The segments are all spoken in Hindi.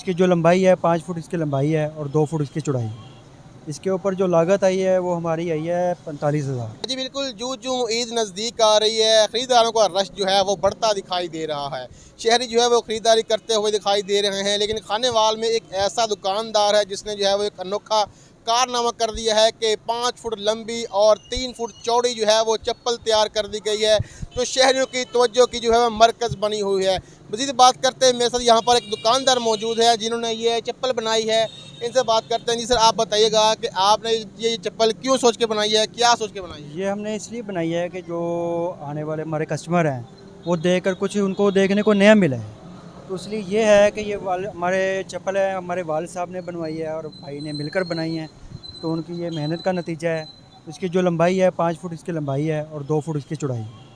इसकी जो लंबाई है 5 फुट इसकी लंबाई है और 2 फुट इसकी चौड़ाई है। इसके ऊपर जो लागत आई है वो हमारी आई है 45,000। जी बिल्कुल, जूं जूं ईद नज़दीक आ रही है, ख़रीदारों का रश जो है वो बढ़ता दिखाई दे रहा है। शहरी जो है वो ख़रीदारी करते हुए दिखाई दे रहे हैं, लेकिन खानेवाल में एक ऐसा दुकानदार है जिसने जो है वो एक अनोखा कारनामा कर दिया है कि 5 फुट लंबी और 3 फुट चौड़ी जो है वो चप्पल तैयार कर दी गई है, जो शहरियों की तवज्जो की जो है वो मरकज़ बनी हुई है। मज़ीद बात करते हैं, मेरे साथ यहाँ पर एक दुकानदार मौजूद है जिन्होंने ये चप्पल बनाई है। इनसे बात करते हैं। जी सर, आप बताइएगा कि आपने ये चप्पल क्यों सोच के बनाई है, क्या सोच के बनाई है? ये हमने इसलिए बनाई है कि जो आने वाले हमारे कस्टमर हैं वो देखकर कुछ उनको देखने को नया मिला है, तो इसलिए ये है कि ये हमारे चप्पल है हमारे वालिद साहब ने बनवाई है और भाई ने मिलकर बनाई है, तो उनकी ये मेहनत का नतीजा है। इसकी जो लंबाई है 5 फुट इसकी लंबाई है और 2 फुट इसकी चौड़ाई है।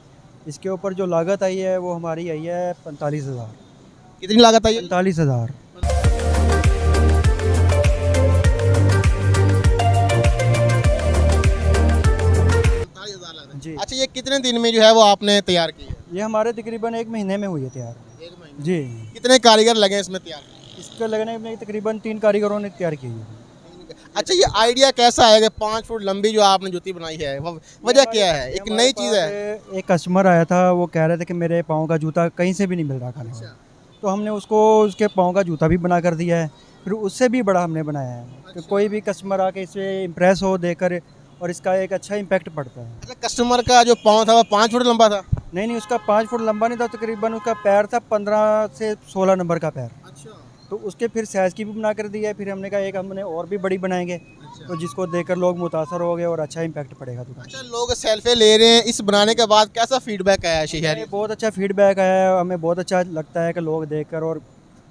इसके ऊपर जो लागत आई है वो हमारी आई है 45,000। कितनी लागत आई है? 45,000। जी, अच्छा, ये कितने दिन में जो है वो आपने तैयार की है? ये हमारे तकरीबन 1 महीने में हुई है तैयार। 1 महीने। जी, कितने कारीगर लगे इसमें तैयार? इसका लगने में तकरीबन 3 कारीगरों ने तैयार की है। अच्छा, ये आइडिया कैसा है कि 5 फुट लंबी जो आपने जूती बनाई है, वजह क्या है? एक नई चीज़ है। एक कस्टमर आया था, वो कह रहे थे कि मेरे पाँव का जूता कहीं से भी नहीं मिल रहा खाने में, तो हमने उसको उसके पाँव का जूता भी बना कर दिया है, फिर उससे भी बड़ा हमने बनाया है कि कोई भी कस्टमर आके इससे इम्प्रेस हो देकर, और इसका एक अच्छा इम्पैक्ट पड़ता है। अच्छा, कस्टमर का जो पाँव था वो 5 फुट लंबा था? नहीं, उसका 5 फुट लंबा नहीं था, तकरीबन उसका पैर था 15 से 16 नंबर का पैर। अच्छा। तो उसके फिर साइज़ की भी बना कर दिया है। फिर हमने कहा एक हमने और भी बड़ी बनाएंगे, तो जिसको देखकर लोग मुतासर हो गए और अच्छा इम्पैक्ट पड़ेगा दुकान। अच्छा, लोग सेल्फी ले रहे हैं, इस बनाने के बाद कैसा फीडबैक आया है शहरी? हमें बहुत अच्छा फीडबैक आया है, हमें बहुत अच्छा लगता है कि लोग देखकर और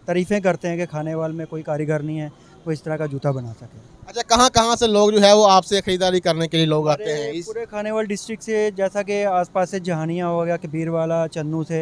तारीफ़ें करते हैं कि खानेवाल में कोई कारीगर नहीं है वो इस तरह का जूता बना सके। अच्छा, कहाँ कहाँ से लोग जो है वो आपसे खरीदारी करने के लिए लोग आते हैं? इस पूरे खानेवाल डिस्ट्रिक्ट से, जैसा कि आसपास से जहानिया हो गया, कबीरवाला, चन्नू से,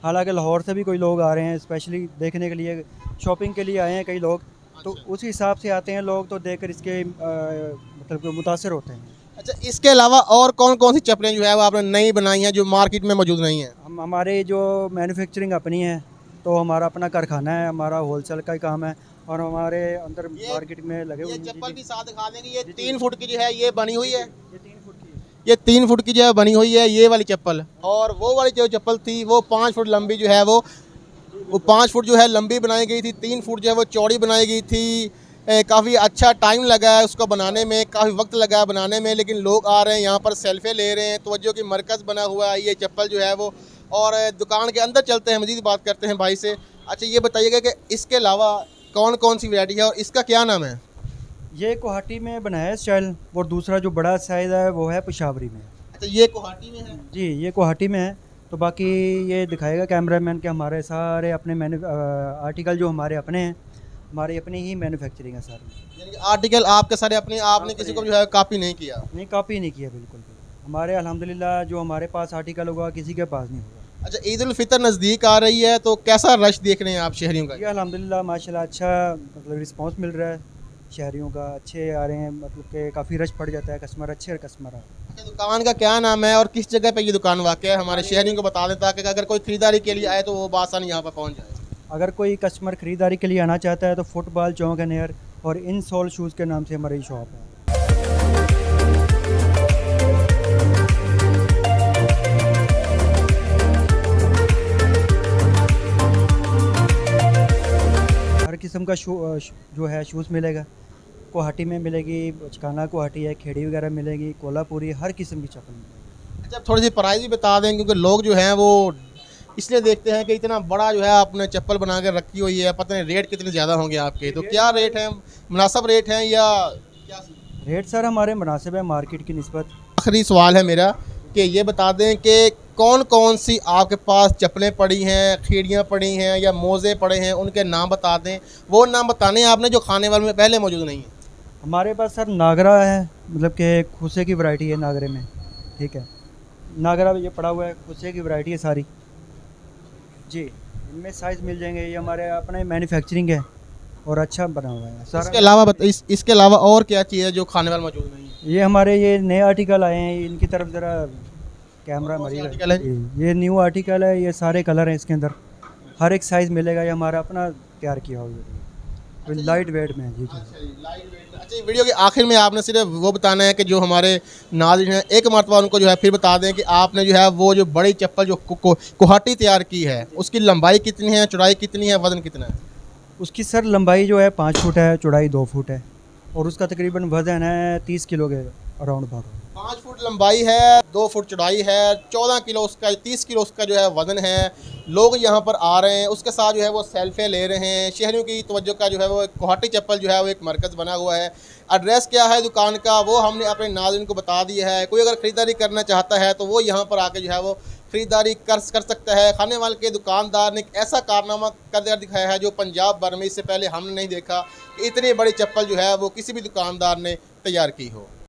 हालांकि लाहौर से भी कोई लोग आ रहे हैं स्पेशली देखने के लिए, शॉपिंग के लिए आए हैं कई लोग, तो उस हिसाब से आते हैं लोग, तो देखकर इसके मतलब कि मुतासर होते हैं। अच्छा, इसके अलावा और कौन कौन सी चप्पलें जो है वो आपने नई बनाई हैं जो मार्केट में मौजूद नहीं है? हमारे जो मैन्युफैक्चरिंग अपनी है, तो हमारा अपना कारखाना है, हमारा होलसेल का ही काम है, और हमारे अंदर मार्केट में लगे हुए ये हैं। चप्पल भी साथ दिखा देंगे। ये 3 फुट की जो है ये बनी हुई है। ये 3 फुट की है। ये 3 फुट की जो है बनी हुई है ये वाली चप्पल, और वो वाली जो चप्पल थी वो 5 फुट लंबी जो है वो 5 फुट जो है लंबी बनाई गई थी, 3 फुट जो है वो चौड़ी बनाई गई थी। काफ़ी अच्छा टाइम लगा है उसको बनाने में, काफ़ी वक्त लगा है बनाने में, लेकिन लोग आ रहे हैं यहाँ पर सेल्फी ले रहे हैं, तवज्जो की मरकज़ बना हुआ है ये चप्पल जो है वो। और दुकान के अंदर चलते हैं, मज़ीद बात करते हैं भाई से। अच्छा, ये बताइएगा कि इसके अलावा कौन कौन सी वैरायटी है और इसका क्या नाम है? ये गुवाहाटी में बनाया है स्टाइल, और दूसरा जो बड़ा साइज़ है वो है पेशावरी में। अच्छा, ये गुवाहाटी में है? जी, ये गुवाहाटी में है। तो बाकी ये दिखाएगा कैमरामैन के हमारे सारे अपने आर्टिकल जो हमारे अपने हैं, हमारी अपनी ही मैन्युफैक्चरिंग है सारी। यानी कि आर्टिकल आपके सारे अपने, आपने किसी को जो है कॉपी नहीं किया? नहीं, कॉपी नहीं किया बिल्कुल भी। हमारे अल्हम्दुलिल्लाह जो हमारे पास आर्टिकल होगा किसी के पास नहीं होगा। अच्छा, ईद उल फितर नज़दीक आ रही है, तो कैसा रश देख रहे हैं आप शहरियों का? जी अल्हम्दुलिल्लाह माशाल्लाह अच्छा मतलब रिस्पांस मिल रहा है शहरियों का, अच्छे आ रहे हैं, मतलब कि काफ़ी रश पड़ जाता है, कस्टमर अच्छे कस्टमर आ रहे हैं। अच्छा, दुकान का क्या नाम है और किस जगह पे ये दुकान वाक़ है? हमारे शहरियों को बता दें ताकि अगर कोई खरीदारी के लिए आए तो वो आसानी यहाँ पर पहुँच जाए। अगर कोई कस्टमर ख़रीदारी के लिए आना चाहता है तो फुटबॉल चौक है नियर, और इन सोल शूज़ के नाम से हमारी शॉप है। हर किस्म का जो है शूज़ मिलेगा, गुवाहाटी में मिलेगी, बचकाना गुवाहाटी है, खेड़ी वगैरह मिलेगी, कोल्हापुरी, हर किस्म की चप्पल मिलेगी। अच्छा, थोड़ी सी प्राइस भी बता दें, क्योंकि लोग जो हैं वो इसलिए देखते हैं कि इतना बड़ा जो है आपने चप्पल बना कर रखी हुई है, पता नहीं रेट कितने ज़्यादा होंगे आपके, तो क्या रेट है? मुनासिब रेट हैं या क्या? रेट सर हमारे मुनासिब है मार्केट की निस्बत। आखिरी सवाल है मेरा कि ये बता दें कि कौन कौन सी आपके पास चप्पलें पड़ी हैं, खीड़ियाँ पड़ी हैं या मोज़े पड़े हैं, उनके नाम बता दें। वो नाम बताने आपने जो खाने वाले में पहले मौजूद नहीं है। हमारे पास सर नागरा है, मतलब कि खुसे की वैरायटी है नागरे में, ठीक है। नागरा ये पड़ा हुआ है, खुसे की वैरायटी है सारी जी, इनमें साइज़ मिल जाएंगे। ये हमारे अपने मैन्युफैक्चरिंग है और अच्छा बना हुआ है सारा। इसके अलावा इसके अलावा और क्या चीज़ है जो खाने वाले मौजूद नहीं है? ये हमारे ये नए आर्टिकल आए हैं, इनकी तरफ ज़रा कैमरा कौन से मरी आर्टिकल है? ये न्यू आर्टिकल है, ये सारे कलर हैं इसके अंदर, हर एक साइज़ मिलेगा, ये हमारा अपना तैयार किया हुआ है। लाइट वेट में है जी जी। अच्छा, ये वीडियो के आखिर में आपने सिर्फ वो बताना है कि जो हमारे नाज़रीन हैं एक मरतबा उनको जो है फिर बता दें कि आपने जो है वो जो बड़ी चप्पल जो कोहाटी तैयार की है उसकी लंबाई कितनी है, चौड़ाई कितनी है, वज़न कितना है? उसकी सर लंबाई जो है 5 फुट है, चौड़ाई 2 फुट है और उसका तकरीबन वज़न है 30 किलो के अराउंड भाग। 5 फुट लंबाई है, 2 फुट चौड़ाई है, 14 किलो उसका, 30 किलो उसका जो है वज़न है। लोग यहाँ पर आ रहे हैं, उसके साथ जो है वो सेल्फियाँ ले रहे हैं। शहरियों की तवज्जो का जो है वो कोहाटी चप्पल जो है वो एक मरकज़ बना हुआ है। एड्रेस क्या है दुकान का वो हमने अपने नाज़रीन को बता दिया है। कोई अगर ख़रीदारी करना चाहता है तो वो यहाँ पर आके जो है वो ख़रीदारी कर सकता है। खाने वाले के दुकानदार ने एक ऐसा कारनामा कर दिखाया है जो पंजाब भर में इससे पहले हमने नहीं देखा कि इतनी बड़ी चप्पल जो है वो किसी भी दुकानदार ने तैयार की हो।